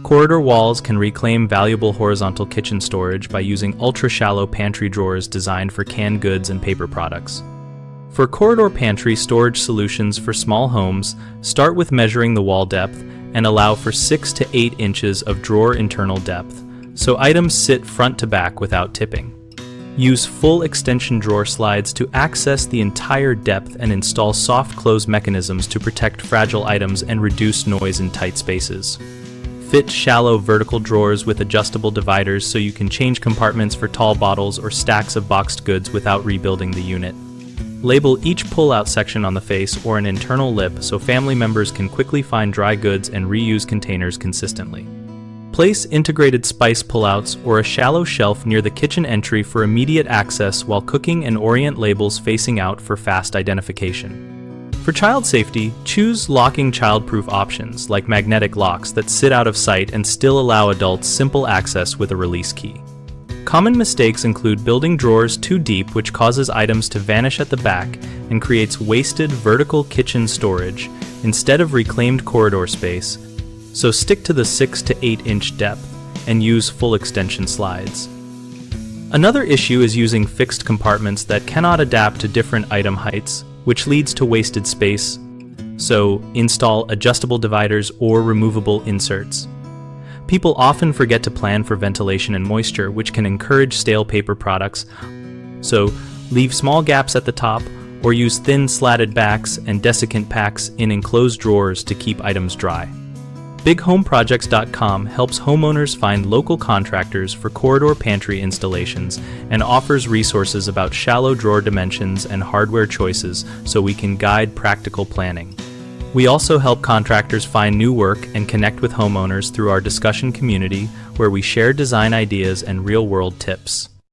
Corridor walls can reclaim valuable horizontal kitchen storage by using ultra-shallow pantry drawers designed for canned goods and paper products. For corridor pantry storage solutions for small homes, start with measuring the wall depth and allow for 6 to 8 inches of drawer internal depth, so items sit front to back without tipping. Use full extension drawer slides to access the entire depth and install soft close mechanisms to protect fragile items and reduce noise in tight spaces. Fit shallow vertical drawers with adjustable dividers so you can change compartments for tall bottles or stacks of boxed goods without rebuilding the unit. Label each pull-out section on the face or an internal lip so family members can quickly find dry goods and reuse containers consistently. Place integrated spice pullouts or a shallow shelf near the kitchen entry for immediate access while cooking, and orient labels facing out for fast identification. For child safety, choose locking childproof options like magnetic locks that sit out of sight and still allow adults simple access with a release key. Common mistakes include building drawers too deep, which causes items to vanish at the back and creates wasted vertical kitchen storage instead of reclaimed corridor space, so stick to the 6 to 8 inch depth and use full extension slides. Another issue is using fixed compartments that cannot adapt to different item heights, which leads to wasted space, so install adjustable dividers or removable inserts. People often forget to plan for ventilation and moisture, which can encourage stale paper products, so leave small gaps at the top or use thin slatted backs and desiccant packs in enclosed drawers to keep items dry. BigHomeProjects.com helps homeowners find local contractors for corridor pantry installations and offers resources about shallow drawer dimensions and hardware choices so we can guide practical planning. We also help contractors find new work and connect with homeowners through our discussion community, where we share design ideas and real-world tips.